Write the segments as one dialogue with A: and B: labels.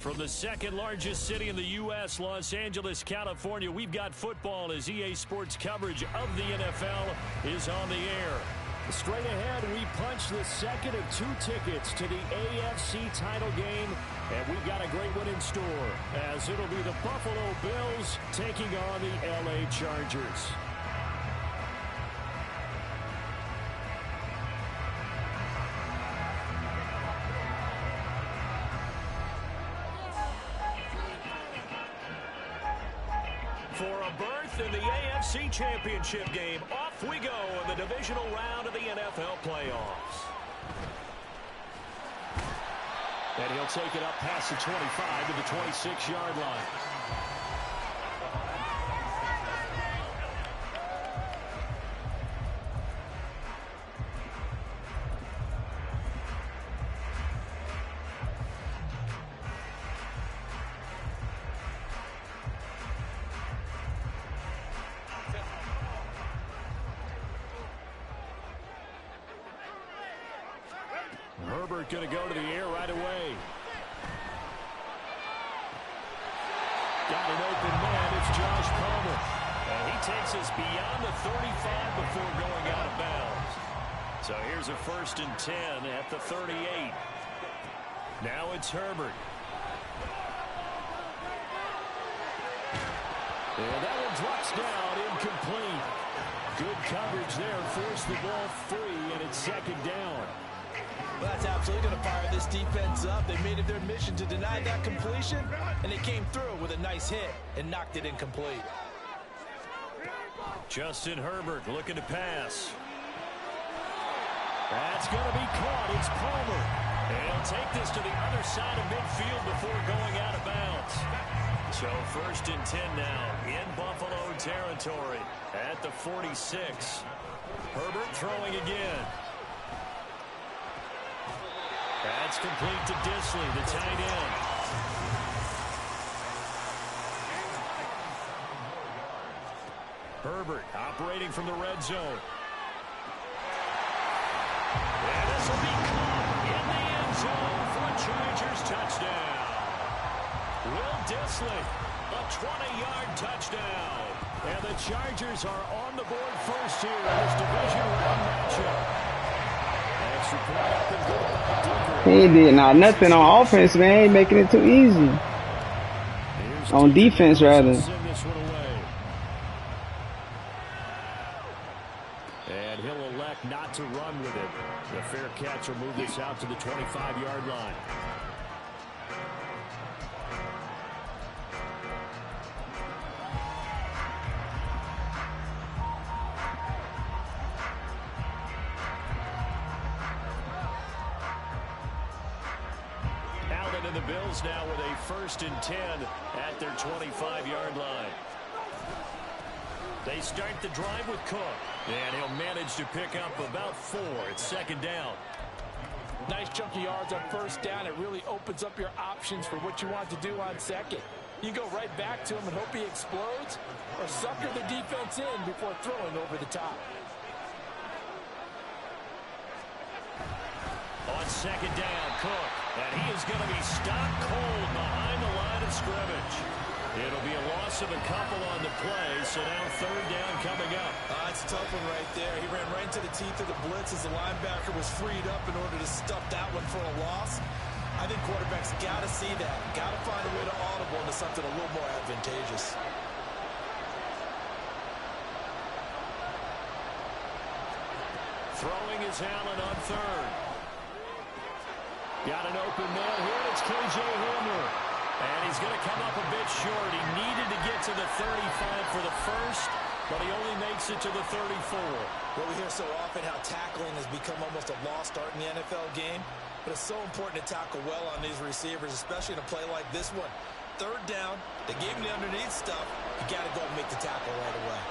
A: From the second largest city in the U.S., Los Angeles, California, we've got football as EA Sports coverage of the NFL is on the air. Straight ahead, we punch the second of two tickets to the AFC title game, and we've got a great one in store, as it'll be the Buffalo Bills taking on the L.A. Chargers. For a berth in the AFC Championship game, off we go in the divisional round of the NFL playoffs. And he'll take it up past the 25 to the 26-yard line. Herbert going to go to the air right away. Got an open man. It's Josh Palmer. And he takes us beyond the 35 before going out of bounds. So here's a 1st and 10 at the 38. Now it's Herbert. And that one drops down, incomplete. Good coverage there. Forced the ball free, and it's 2nd down.
B: Well, that's absolutely going to fire this defense up. They made it their mission to deny that completion, and they came through with a nice hit and knocked it incomplete.
A: Justin Herbert looking to pass. That's going to be caught. It's Palmer. And he'll take this to the other side of midfield before going out of bounds. So 1st and 10 now in Buffalo territory at the 46. Herbert throwing again. That's complete to Disley, the tight end. Herbert operating from the red zone. And this will be caught in the end zone for a Chargers touchdown. Will Disley, a 20-yard touchdown. And the Chargers are on the board first here in this division round matchup.
C: He ain't did nothing on offense, man. He ain't making it too easy. On defense, rather.
A: And he'll elect not to run with it. The fair catch will move this out to the 25-yard line. And the Bills now with a 1st and 10 at their 25-yard line. They start the drive with Cook, and he'll manage to pick up about 4. It's 2nd down.
B: Nice chunky yards on 1st down. It really opens up your options for what you want to do on 2nd. You go right back to him and hope he explodes, or sucker the defense in before throwing over the top.
A: On 2nd down, Cook. And he is going to be stopped cold behind the line of scrimmage. It'll be a loss of a couple on the play, so now 3rd down coming up.
B: It's a tough one right there. He ran right into the teeth of the blitz as the linebacker was freed up in order to stuff that one for a loss. I think quarterbacks got to see that. Got to find a way to audible into something a little more advantageous.
A: Throwing is Allen on 3rd. Got an open man here. It's K.J. Hamler. And he's going to come up a bit short. He needed to get to the 35 for the first, but he only makes it to the 34.
B: Well, we hear so often how tackling has become almost a lost art in the NFL game, but it's so important to tackle well on these receivers, especially in a play like this one. 3rd down, they gave him the underneath stuff. You got to go and make the tackle right away.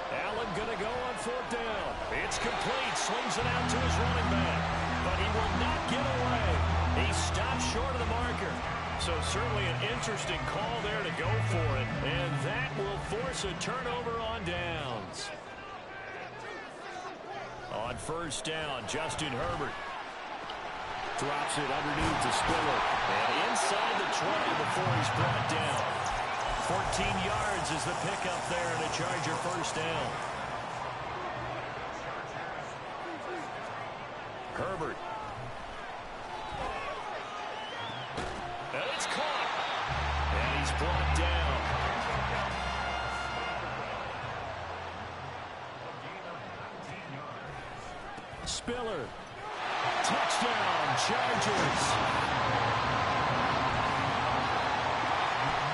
A: Allen going to go on 4th down. It's complete. Swings it out to his running back. But he will not get away. He stopped short of the marker. So certainly an interesting call there to go for it. And that will force a turnover on downs. On 1st down, Justin Herbert. Drops it underneath to Spiller. And inside the 20 before he's brought down. 14 yards is the pickup there and a Charger first down. Herbert. And it's caught. And he's brought down. Spiller. Touchdown, Chargers.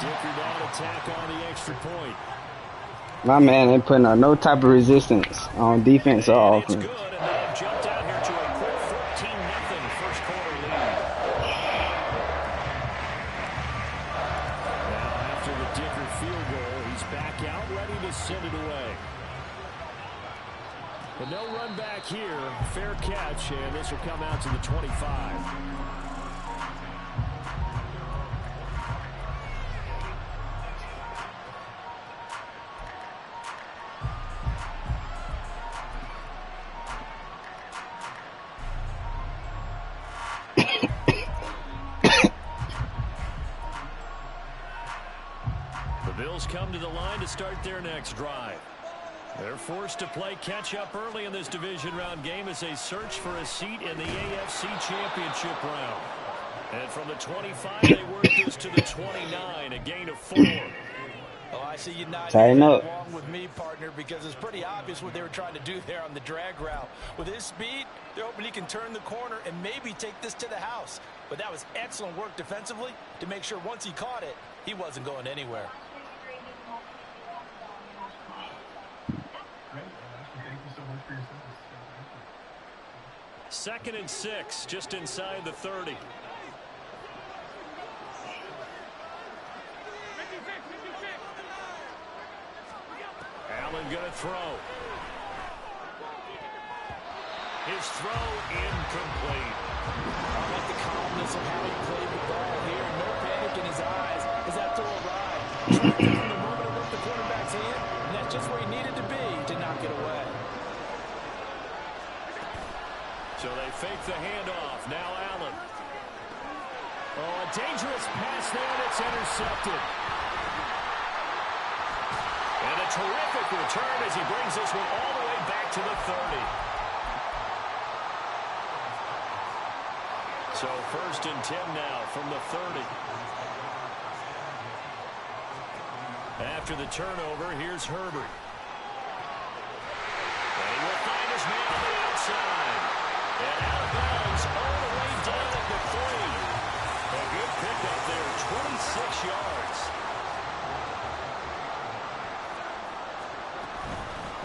A: Dicker down attack on the extra point.
C: My man ain't putting on no type of resistance on defense or offense.
A: It's good, and they have jumped out here to a quick 14-0 first quarter lead. Now, after the Dicker field goal, he's back out, ready to send it away. But no run back here. Fair catch, and this will come out to the 25. The Bills come to the line to start their next drive. They're forced to play catch-up early in this division round game as they search for a seat in the AFC Championship round. And from the 25, they work this to the 29, a gain of 4.
B: Oh, I see you not
C: along
B: with me, partner, because it's pretty obvious what they were trying to do there on the drag route. With his speed, they're hoping he can turn the corner and maybe take this to the house. But that was excellent work defensively to make sure once he caught it, he wasn't going anywhere.
A: Second and 6, just inside the 30. Allen going to throw. His throw incomplete.
B: I like the calmness of how he played the ball here. No panic in his eyes as that throw arrived. From the moment it left the quarterback's hand, and that's just where he needed to be to knock it away.
A: So they fake the handoff. Now Allen. Oh, a dangerous pass there, and it's intercepted. And a terrific return as he brings this one all the way back to the 30. So first and 10 now from the 30. After the turnover, here's Herbert. And he will find his man on the outside. And out of bounds all the way down at the 3. A good pickup there, 26 yards.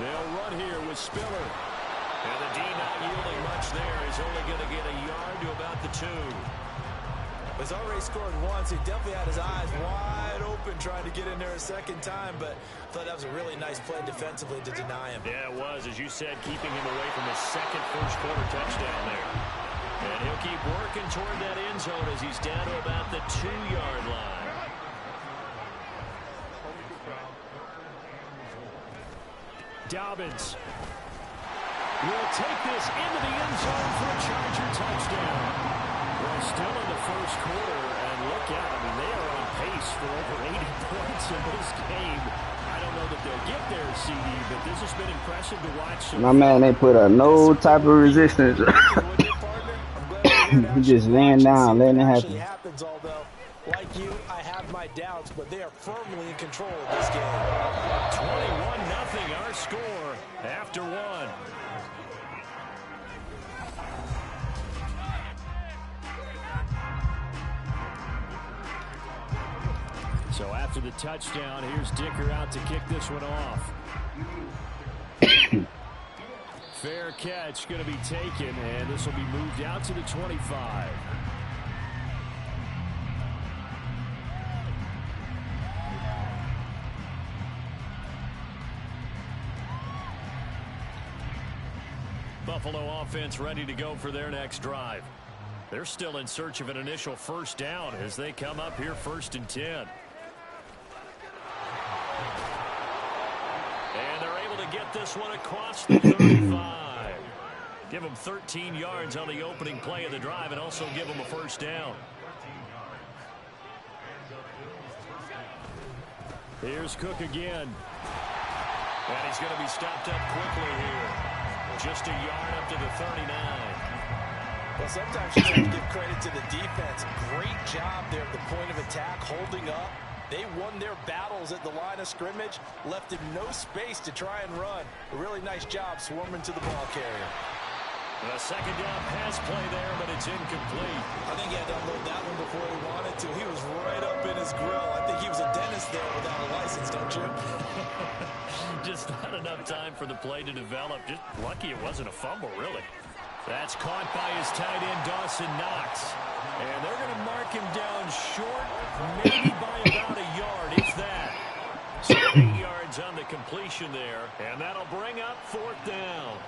A: They'll run here with Spiller. And the D not yielding much there. He's only going to get a yard to about the 2.
B: He's already scored once. He definitely had his eyes wide open trying to get in there a second time, but I thought that was a really nice play defensively to deny him.
A: Yeah, it was, as you said, keeping him away from his second first-quarter touchdown there. And he'll keep working toward that end zone as he's down to about the 2-yard line. Dobbins will take this into the end zone for a Charger touchdown. Well, still in the first quarter, and look out, I mean, they are on pace for over 80 points in this game. I don't know that they'll get there, CD, but this has been impressive to watch.
C: My man ain't put up no type of resistance. He just laying down, letting it happen.
B: Happens, although, like you, I have my doubts, but they are firmly in control of this game.
A: 21-0 our score after 1. So after the touchdown, here's Dicker out to kick this one off. Fair catch going to be taken, and this will be moved out to the 25. Buffalo offense ready to go for their next drive. They're still in search of an initial first down as they come up here first and 10. And they're able to get this one across the 35. Give them 13 yards on the opening play of the drive and also give them a first down. Here's Cook again. And he's going to be stopped up quickly here. Just a yard up to the 39.
B: Well, sometimes you have to give credit to the defense. Great job there at the point of attack, holding up. They won their battles at the line of scrimmage, left him no space to try and run. A really nice job swarming to the ball carrier.
A: A second down pass play there, but it's incomplete.
B: I think he had to unload that one before he wanted to. He was right up in his grill. I think he was a dentist there without a license, don't you?
A: Just not enough time for the play to develop. Just lucky it wasn't a fumble, really. That's caught by his tight end, Dawson Knox. And they're going to mark him down short, maybe by about a yard, if that. So 8 yards on the completion there, and that'll bring up fourth down.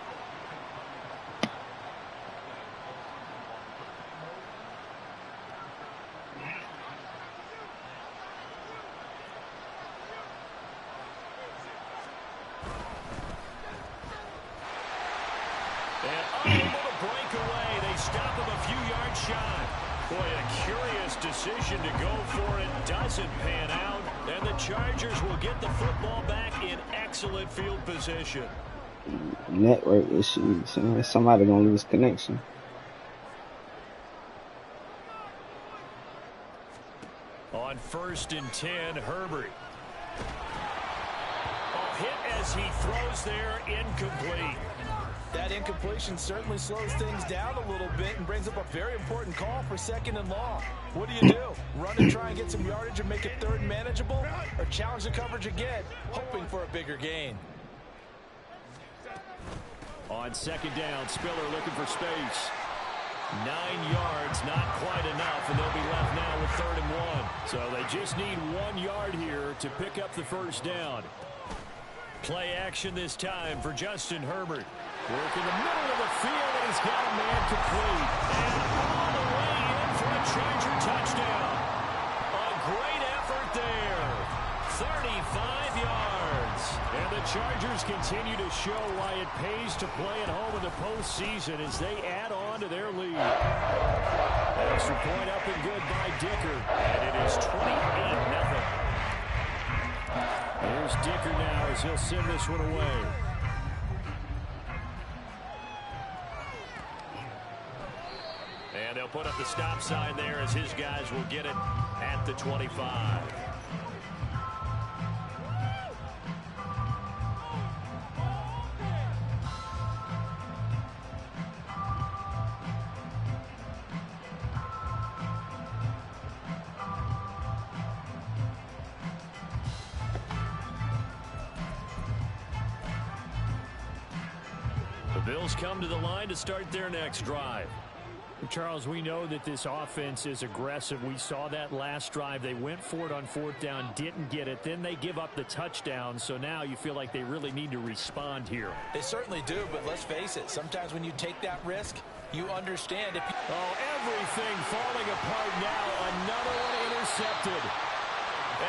A: Boy, a curious decision to go for it. Doesn't pan out. And the Chargers will get the football back in excellent field position.
C: Network issues. Somebody going to lose connection.
A: On 1st and 10, Herbert. Hit as he throws there, incomplete.
B: That incompletion certainly slows things down a little bit and brings up a very important call for 2nd and long. What do? Run and try and get some yardage and make it 3rd and manageable? Or challenge the coverage again, hoping for a bigger gain?
A: On 2nd down, Spiller looking for space. 9 yards, not quite enough, and they'll be left now with 3rd and 1. So they just need 1 yard here to pick up the first down. Play action this time for Justin Herbert. Work in the middle of the field, and he's got a man complete. And all the way in for a Charger touchdown. A great effort there. 35 yards. And the Chargers continue to show why it pays to play at home in the postseason as they add on to their lead. Extra point up and good by Dicker. And it is 28-0. Here's Dicker now as he'll send this one away. And they'll put up the stop sign there as his guys will get it at the 25. The Bills come to the line to start their next drive.
D: Charles, we know that this offense is aggressive. We saw that last drive. They went for it on 4th down, didn't get it. Then they give up the touchdown. So now you feel like they really need to respond here.
B: They certainly do, but let's face it. Sometimes when you take that risk, you understand if you...
A: Everything falling apart now. Another one intercepted.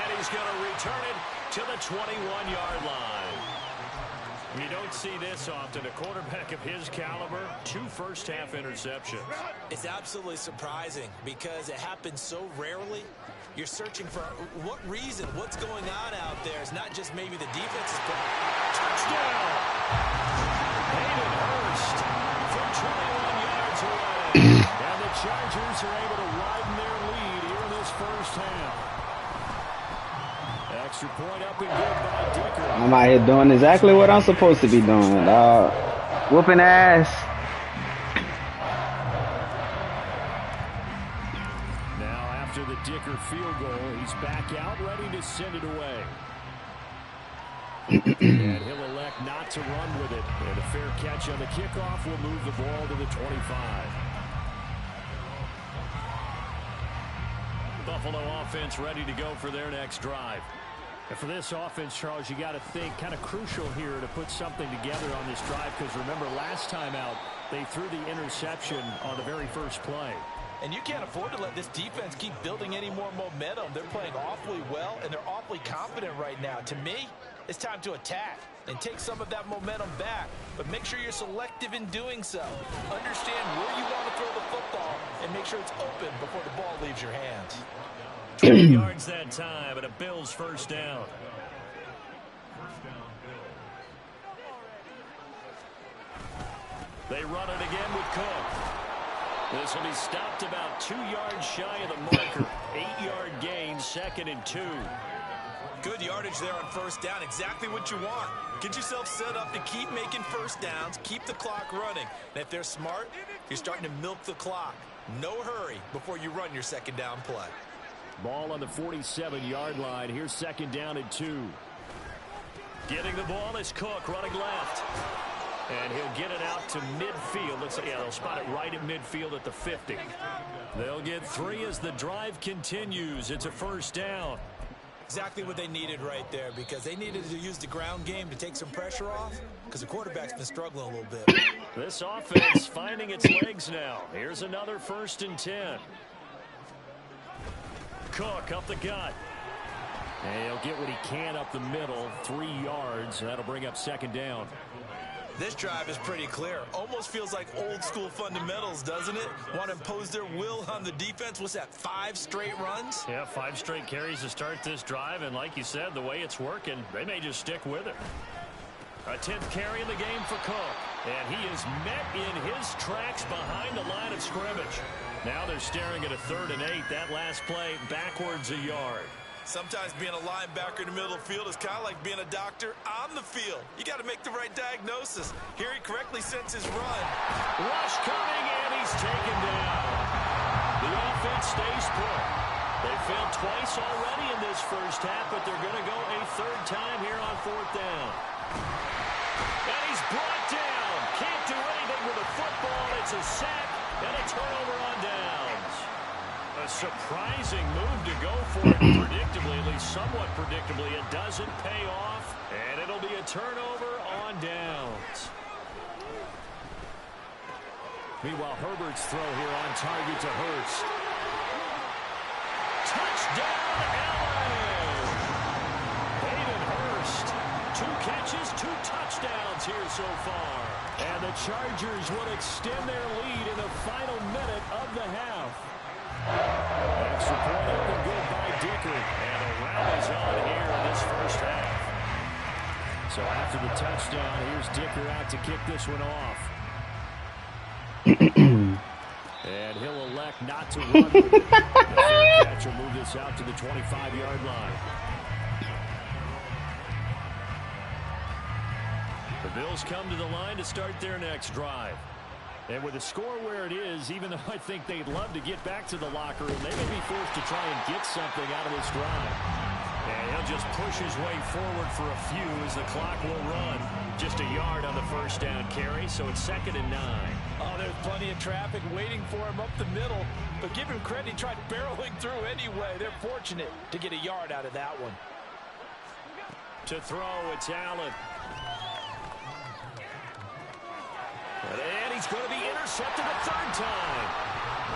A: And he's going to return it to the 21-yard line. You don't see this often. A quarterback of his caliber, 2 first-half interceptions.
B: It's absolutely surprising because it happens so rarely. You're searching for what reason, what's going on out there. It's not just maybe the defense is playing.
A: Touchdown! Hayden Hurst from 21 yards away. And the Chargers are able to widen their lead here in this first half. Extra point up and good by Dicker.
C: I'm out here doing exactly what I'm supposed to be doing, dog. Whooping ass.
A: Now after the Dicker field goal, he's back out ready to send it away. And he'll elect not to run with it. And a fair catch on the kickoff will move the ball to the 25. Buffalo offense ready to go for their next drive.
D: And for this offense, Charles, you got to think kind of crucial here to put something together on this drive because remember last time out they threw the interception on the very first play.
B: And you can't afford to let this defense keep building any more momentum. They're playing awfully well, and they're awfully confident right now. To me, it's time to attack. and take some of that momentum back. But make sure you're selective in doing so. Understand where you want to throw the football and make sure it's open before the ball leaves your hands.
A: 20 yards that time, and a Bills first down. They run it again with Cook. This will be stopped about 2 yards shy of the marker. 8-yard gain, 2nd and 2.
B: Good yardage there on first down. Exactly what you want. Get yourself set up to keep making first downs, keep the clock running. And if they're smart, you're starting to milk the clock. No hurry before you run your second down play.
A: Ball on the 47-yard line. Here's 2nd down and 2. Getting the ball is Cook running left. And he'll get it out to midfield. Looks like, yeah, they'll spot it right at midfield at the 50. They'll get 3 as the drive continues. It's a first down.
B: Exactly what they needed right there, because they needed to use the ground game to take some pressure off, because the quarterback's been struggling a little bit.
A: This offense finding its legs now. Here's another 1st and 10. Cook up the gut. And he'll get what he can up the middle, 3 yards. That'll bring up 2nd down.
B: This drive is pretty clear. Almost feels like old school fundamentals, doesn't it? Want to impose their will on the defense. What's that, 5 straight runs?
A: Yeah, 5 straight carries to start this drive. And like you said, the way it's working, they may just stick with it. A 10th carry in the game for Cook. And he is met in his tracks behind the line of scrimmage. Now they're staring at a 3rd and 8. That last play backwards a yard.
B: Sometimes being a linebacker in the middle of the field is kind of like being a doctor on the field. You got to make the right diagnosis. Here he correctly sends his run.
A: Rush coming, and he's taken down. The offense stays put. They failed twice already in this first half, but they're going to go a 3rd time here on 4th down. And he's brought down. Can't do anything with the football. It's a sack and a turnover on downs. A surprising move to go for it predictably, at least somewhat predictably. It doesn't pay off, and it'll be a turnover on downs. Meanwhile, Herbert's throw here on target to Hurst. Touchdown, Allen! Hayden Hurst. 2 catches, 2 touchdowns here so far. And the Chargers would extend their lead in the final minute of the half. Extra point up and good by Dicker. And a round is on here in this first half. So after the touchdown, here's Dicker out to kick this one off. And he'll elect not to run with it. The fair catch will move this out to the 25-yard line. The Bills come to the line to start their next drive. And with the score where it is, even though I think they'd love to get back to the locker room, they may be forced to try and get something out of this drive. And he'll just push his way forward for a few as the clock will run. Just a yard on the first down carry, so it's 2nd and 9.
B: Oh, there's plenty of traffic waiting for him up the middle. But give him credit, he tried barreling through anyway. They're fortunate to get a yard out of that one.
A: To throw, it's Allen. And he's going to be intercepted a 3rd time.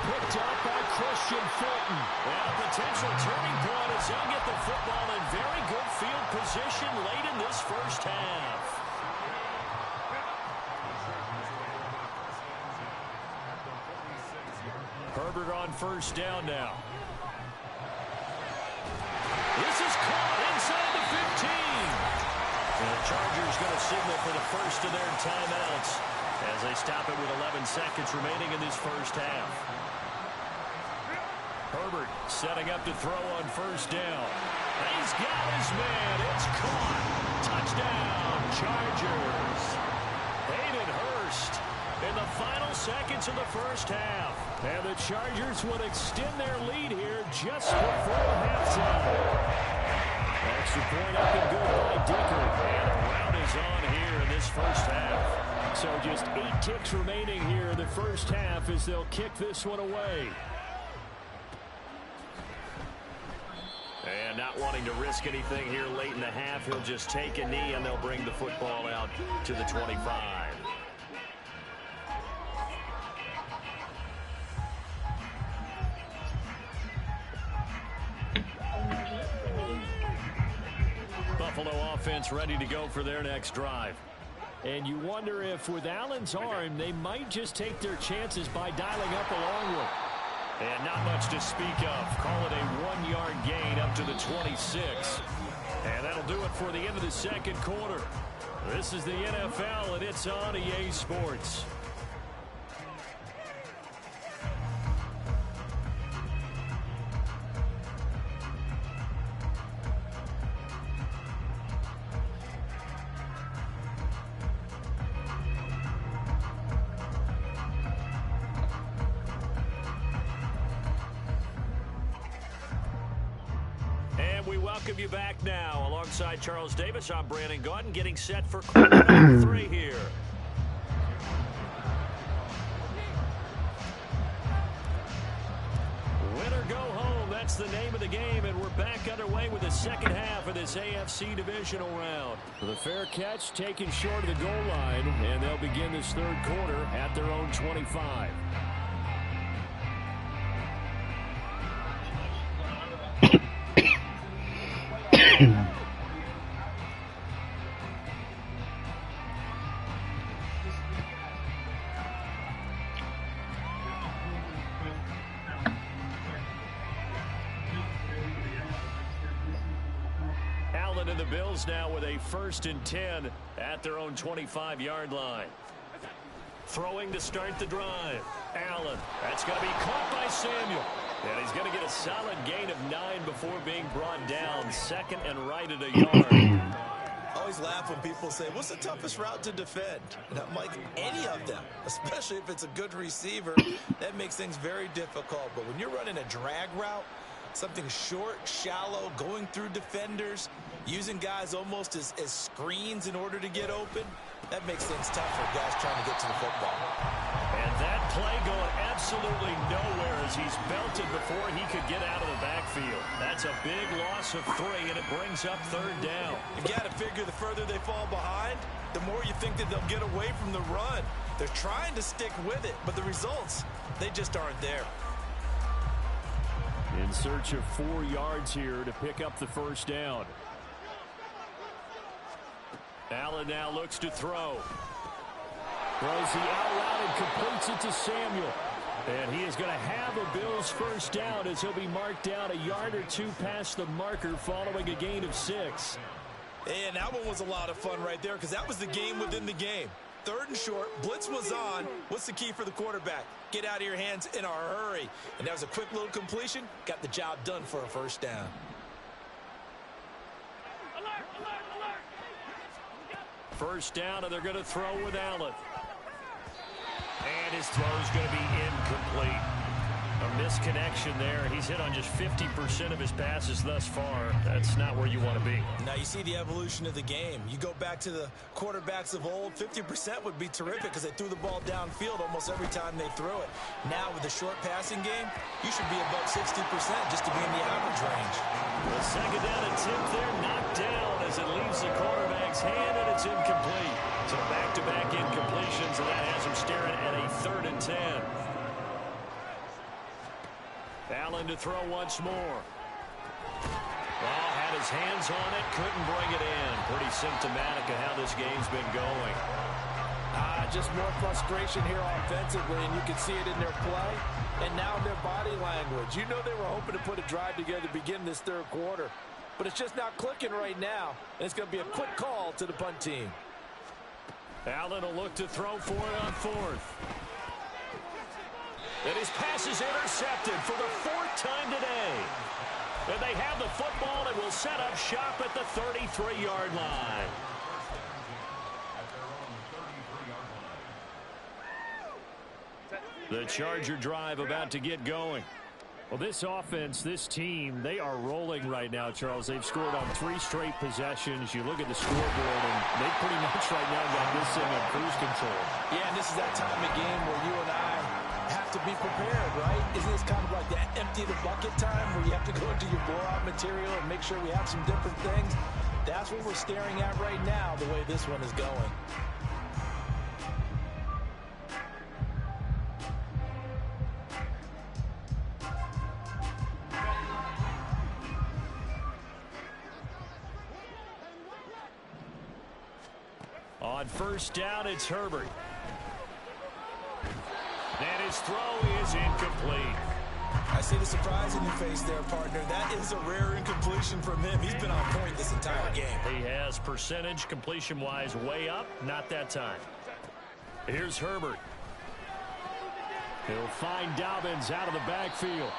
A: Picked up by Christian Fulton. And a potential turning point as he'll get the football in very good field position late in this first half. Herbert on first down now. This is caught inside the 15. And the Chargers going to signal for the first of their timeouts as they stop it with 11 seconds remaining in this first half. Herbert setting up to throw on first down. He's got his man. It's caught. Touchdown, Chargers. Hayden Hurst in the final seconds of the first half. And the Chargers would extend their lead here just before halftime. Extra point up and good by Dicker. And a round is on here in this first half. So just 8 ticks remaining here in the first half as they'll kick this one away. And not wanting to risk anything here late in the half, he'll just take a knee and they'll bring the football out to the 25. Buffalo offense ready to go for their next drive.
D: And you wonder if with Allen's arm, they might just take their chances by dialing up a long one.
A: And not much to speak of. Call it a 1-yard gain up to the 26. And that'll do it for the end of the second quarter. This is the NFL, and it's on EA Sports. Welcome you back now. Alongside Charles Davis, I'm Brandon Gaudin, getting set for quarter number 3 here. Win or go home, that's the name of the game, and we're back underway with the second half of this AFC Divisional round.
D: The fair catch taken short of the goal line, and they'll begin this third quarter at their own 25.
A: And the Bills now with a 1st and 10 at their own 25-yard line. Throwing to start the drive. Allen. That's going to be caught by Samuel. And he's going to get a solid gain of 9 before being brought down. 2nd and right at a yard.
B: I always laugh when people say, what's the toughest route to defend? And I'm like, any of them, especially if it's a good receiver. That makes things very difficult. But when you're running a drag route, something short, shallow, going through defenders, using guys almost as screens in order to get open, that makes things tough for guys trying to get to the football.
A: And that play going absolutely nowhere as he's belted before he could get out of the backfield. That's a big loss of 3, and it brings up 3rd down.
B: You've got to figure the further they fall behind, the more you think that they'll get away from the run. They're trying to stick with it, but the results, they just aren't there.
D: In search of 4 yards here to pick up the 1st down.
A: Allen now looks to throw.
D: Throws the out route and completes it to Samuel. And he is going to have a Bills 1st down as he'll be marked down a yard or 2 past the marker following a gain of 6.
B: And that one was a lot of fun right there because that was the game within the game. 3rd and short, blitz was on. What's the key for the quarterback? Get out of your hands in a hurry. And that was a quick little completion. Got the job done for a 1st down.
A: Alert, alert, alert. 1st down, and they're going to throw with Allen. And his throw's going to be incomplete. A misconnection there. He's hit on just 50% of his passes thus far. That's not where you want to be.
B: Now you see the evolution of the game. You go back to the quarterbacks of old, 50% would be terrific because they threw the ball downfield almost every time they threw it. Now with the short passing game, you should be above 60% just to be in the average range.
A: The 2nd down attempt there knocked down as it leaves the quarterback's hand, and it's incomplete. So back-to-back incompletions, and that has him staring at a 3rd and 10. Allen to throw once more. Well, had his hands on it, couldn't bring it in. Pretty symptomatic of how this game's been going.
E: Just more frustration here offensively, and you can see it in their play and now in their body language. You know they were hoping to put a drive together to begin this 3rd quarter, but it's just not clicking right now, and it's going to be a quick call to the punt team.
A: Allen will look to throw for it on 4th. And his pass is intercepted for the 4th time today. And they have the football and will set up shop at the 33-yard line. The Charger drive about to get going.
D: Well, this offense, this team, they are rolling right now, Charles. They've scored on 3 straight possessions. You look at the scoreboard, and they pretty much right now got this thing on cruise control.
E: Yeah, and this is that time of game where you and I have to be prepared, right? Isn't this kind of like that empty the bucket time where you have to go into your blowout material and make sure we have some different things? That's what we're staring at right now, the way this one is going.
A: On first down, it's Herbert. And his throw is incomplete.
B: I see the surprise in your face there, partner. That is a rare incompletion from him. He's been on point this entire game.
A: He has percentage completion-wise way up. Not that time. Here's Herbert. He'll find Dobbins out of the backfield.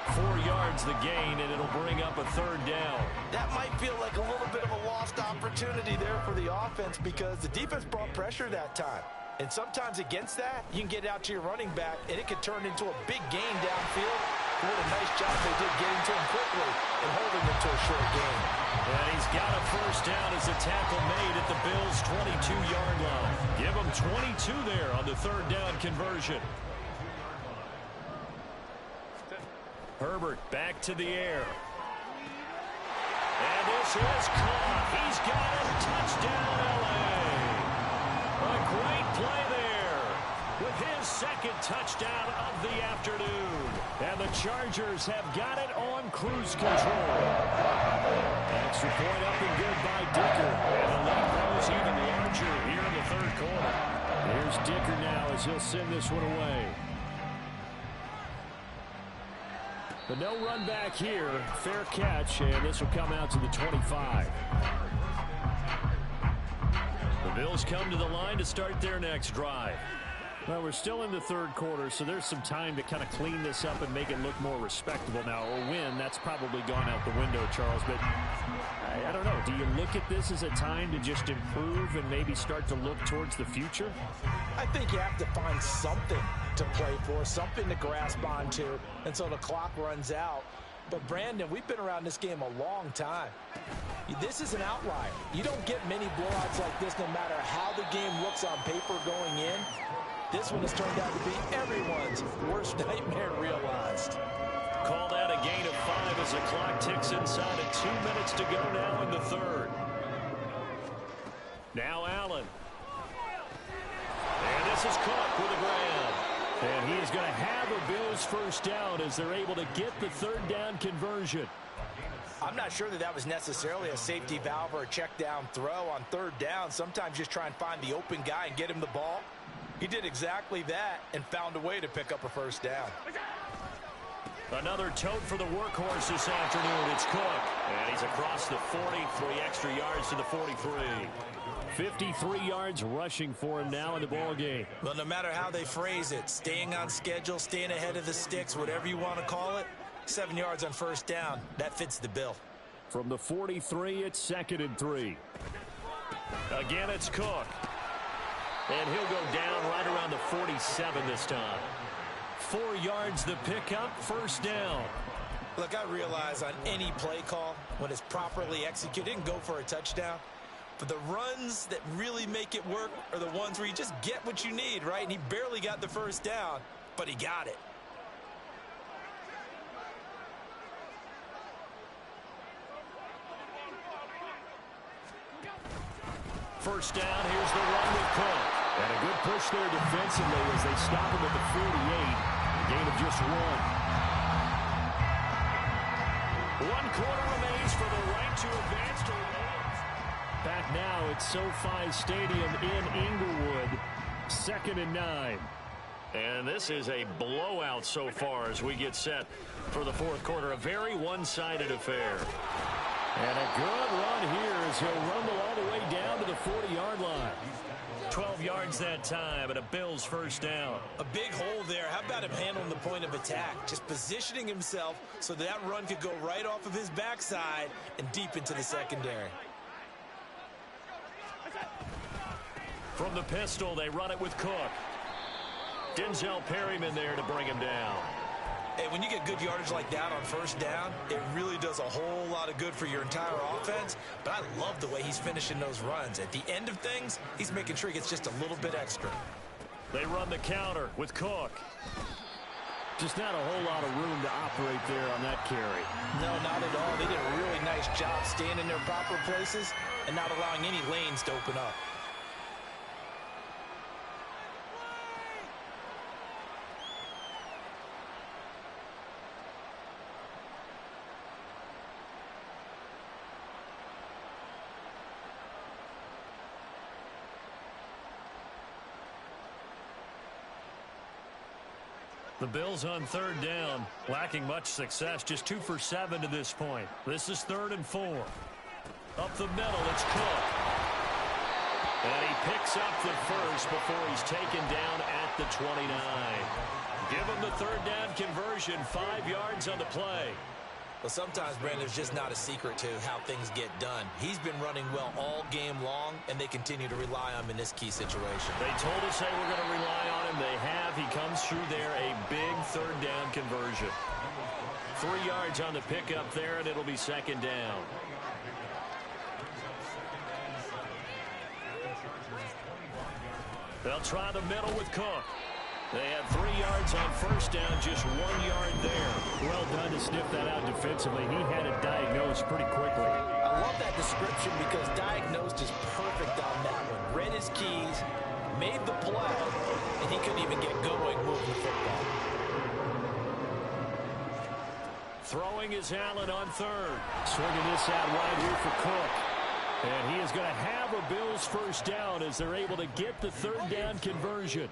A: 4 yards the gain, and it'll bring up a third down.
E: That might feel like a little bit of a lost opportunity there for the offense because the defense brought pressure that time. And sometimes against that, you can get out to your running back, and it could turn into a big gain downfield. What a nice job they did getting to him quickly and holding him to a short gain.
A: And he's got a first down as a tackle made at the Bills' 22-yard line. Give him 22 there on the third down conversion. Herbert back to the air. And this is caught. He's got it. Touchdown, L.A. A great play there with his second touchdown of the afternoon. And the Chargers have got it on cruise control. Extra point up and good by Dicker. And the lead grows even larger here in the third quarter. Here's Dicker now as he'll send this one away. But no run back here. Fair catch, and this will come out to the 25. The Bills come to the line to start their next drive. Well, we're still in the third quarter, so there's some time to kind of clean this up and make it look more respectable. Now, a win, that's probably gone out the window, Charles, but I don't know. Do you look at this as a time to just improve and maybe start to look towards the future?
E: I think you have to find something to play for, something to grasp onto until the clock runs out. But, Brandon, we've been around this game a long time. This is an outlier. You don't get many blowouts like this no matter how the game looks on paper going in. This one has turned out to be everyone's worst nightmare realized.
A: Call that a gain of 5 as the clock ticks inside of 2 minutes to go now in the third. Now Allen. And this is Cook with a grab. And he is going to have a Bills first down as they're able to get the third down conversion.
E: I'm not sure that was necessarily a safety valve or a check down throw on third down. Sometimes just try and find the open guy and get him the ball. He did exactly that and found a way to pick up a first down.
A: Another tote for the workhorse this afternoon. It's Cook. And he's across the 40, 3 extra yards to the 43. 53 yards rushing for him now in the ball game.
B: Well, no matter how they phrase it, staying on schedule, staying ahead of the sticks, whatever you want to call it, 7 yards on first down, that fits the bill.
A: From the 43, it's 2nd and 3. Again, it's Cook. And he'll go down right around the 47 this time. 4 yards the pickup, first down.
B: Look, I realize on any play call, when it's properly executed, it can go for a touchdown. But the runs that really make it work are the ones where you just get what you need, right? And he barely got the first down, but he got it.
A: First down, here's the run with Cook. And a good push there defensively as they stop him at the 48. A gain of just 1. 1 quarter remains for the right to advance to back now at SoFi Stadium in Inglewood. 2nd and 9. And this is a blowout so far as we get set for the fourth quarter. A very one-sided affair. And a good run here as he'll rumble all the way down to the 40-yard line. 12 yards that time and a Bills first down.
B: A big hole there. How about him handling the point of attack? Just positioning himself so that run could go right off of his backside and deep into the secondary.
A: From the pistol, they run it with Cook. Denzel Perryman there to bring him down.
B: Hey, when you get good yardage like that on first down, it really does a whole lot of good for your entire offense. But I love the way he's finishing those runs. At the end of things, he's making sure he gets just a little bit extra.
A: They run the counter with Cook. Just not a whole lot of room to operate there on that carry.
B: No, not at all. They did a really nice job staying in their proper places and not allowing any lanes to open up.
A: The Bills on third down, lacking much success, just 2 for 7 to this point. This is 3rd and 4. Up the middle, it's Cook. And he picks up the first before he's taken down at the 29. Give him the third down conversion, 5 yards on the play.
B: Well, sometimes, Brandon, there's just not a secret to how things get done. He's been running well all game long, and they continue to rely on him in this key situation.
A: They told us they were going to rely on him. They have. He comes through there, a big third down conversion. 3 yards on the pickup there, and it'll be 2nd down. They'll try the middle with Cook. They had 3 yards on first down, just 1 yard there.
D: Well done to sniff that out defensively. He had it diagnosed pretty quickly.
E: I love that description because diagnosed is perfect on that one. Read his keys, made the play, and he couldn't even get going moving the football.
A: Throwing is Allen on third.
D: Swinging this out wide here for Cook. And he is going to have a Bills first down as they're able to get the third down conversion.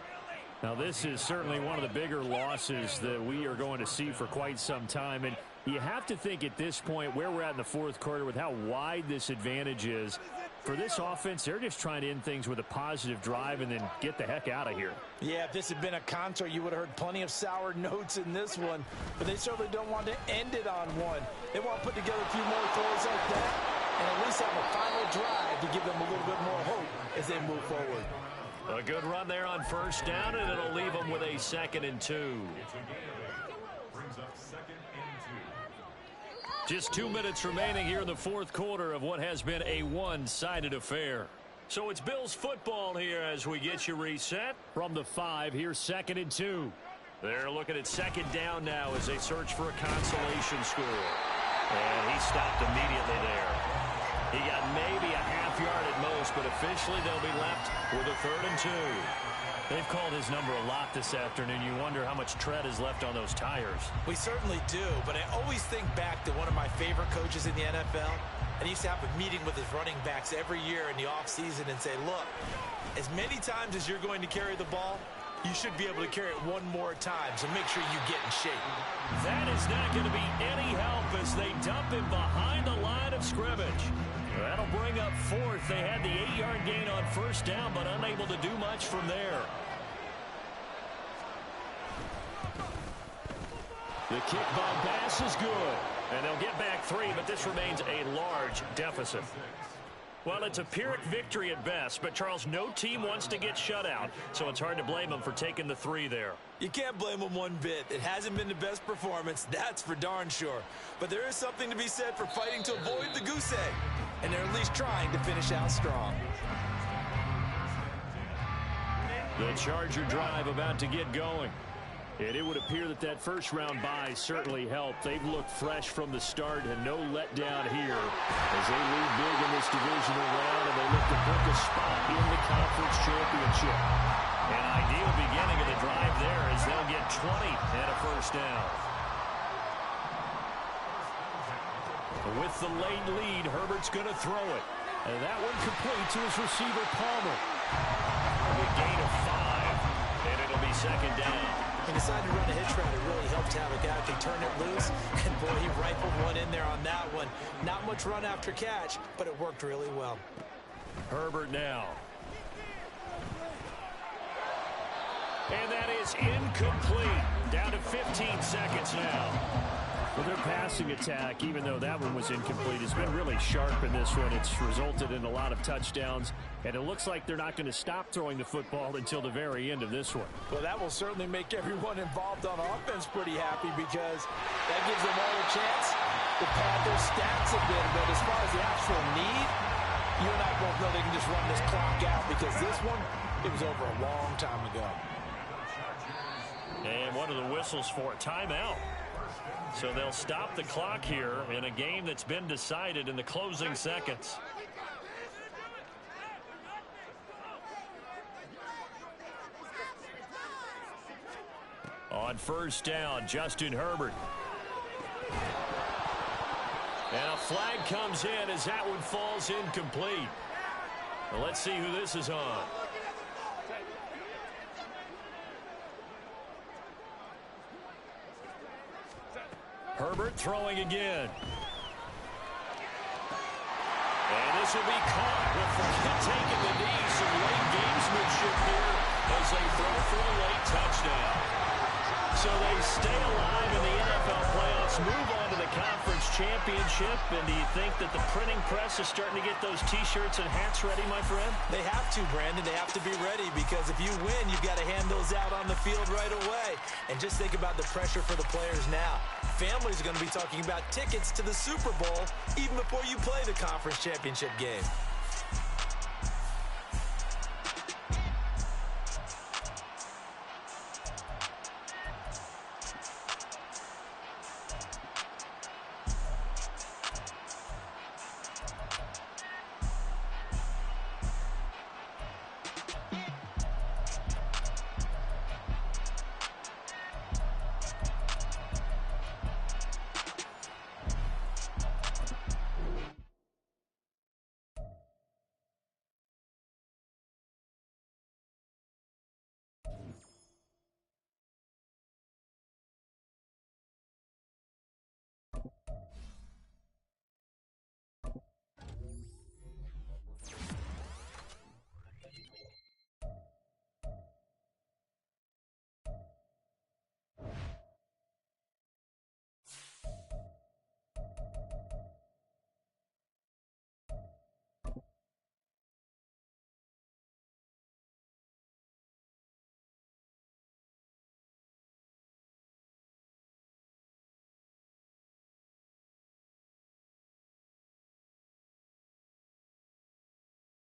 D: Now, this is certainly one of the bigger losses that we are going to see for quite some time. And you have to think at this point where we're at in the fourth quarter with how wide this advantage is. For this offense, they're just trying to end things with a positive drive and then get the heck out of here.
E: Yeah, if this had been a concert, you would have heard plenty of sour notes in this one. But they certainly don't want to end it on one. They want to put together a few more throws like that and at least have a final drive to give them a little bit more hope as they move forward.
A: A good run there on first down, and it'll leave them with a 2nd and 2. Just 2 minutes remaining here in the fourth quarter of what has been a one-sided affair. So it's Bills football here as we get you reset.
D: From the 5, here's 2nd and 2.
A: They're looking at 2nd down now as they search for a consolation score. And he stopped immediately there. He got maybe a half yard at most, but officially they'll be left with a 3rd and 2.
D: They've called his number a lot this afternoon. You wonder how much tread is left on those tires.
B: We certainly do, but I always think back to one of my favorite coaches in the NFL. And he used to have a meeting with his running backs every year in the offseason and say, look, as many times as you're going to carry the ball, you should be able to carry it one more time, so make sure you get in shape.
A: That is not going to be any help as they dump him behind the line of scrimmage. That'll bring up 4th. They had the 8-yard gain on first down, but unable to do much from there. The kickball pass is good. And they'll get back 3, but this remains a large deficit. Well, it's a Pyrrhic victory at best, but, Charles, no team wants to get shut out, so it's hard to blame them for taking the 3 there.
B: You can't blame them one bit. It hasn't been the best performance, that's for darn sure. But there is something to be said for fighting to avoid the goose egg, and they're at least trying to finish out strong.
A: The Charger drive about to get going. And it would appear that that first-round bye certainly helped. They've looked fresh from the start and no letdown here as they lead big in this divisional round and they look to book a spot in the conference championship. An ideal beginning of the drive there as they'll get 20 and a first down. With the late lead, Herbert's going to throw it. And that one complete to his receiver, Palmer. A gain of 5, and it'll be 2nd down.
B: He decided to run a hitch route. It really helped to have a guy who can turn it loose. And, boy, he rifled one in there on that one. Not much run after catch, but it worked really well.
A: Herbert now. And that is incomplete. Down to 15 seconds now.
D: Well, their passing attack, even though that one was incomplete, has been really sharp in this one. It's resulted in a lot of touchdowns, and it looks like they're not going to stop throwing the football until the very end of this one.
E: Well, that will certainly make everyone involved on offense pretty happy because that gives them all a chance to pad their stats a bit. But as far as the actual need, you and I both know they can just run this clock out because this one, it was over a long time ago.
A: And one of the whistles for a timeout. So they'll stop the clock here in a game that's been decided in the closing seconds. On first down, Justin Herbert. And a flag comes in as that one falls incomplete. Well, let's see who this is on. Herbert throwing again. And this will be caught with Fournette taking the knee. Some late gamesmanship here as they throw for a late touchdown. So they stay alive in the NFL playoffs, move on to the conference championship. And do you think that the printing press is starting to get those T-shirts and hats ready, my friend?
B: They have to, Brandon. They have to be ready because if you win, you've got to hand those out on the field right away. And just think about the pressure for the players now. Families are going to be talking about tickets to the Super Bowl even before you play the conference championship game.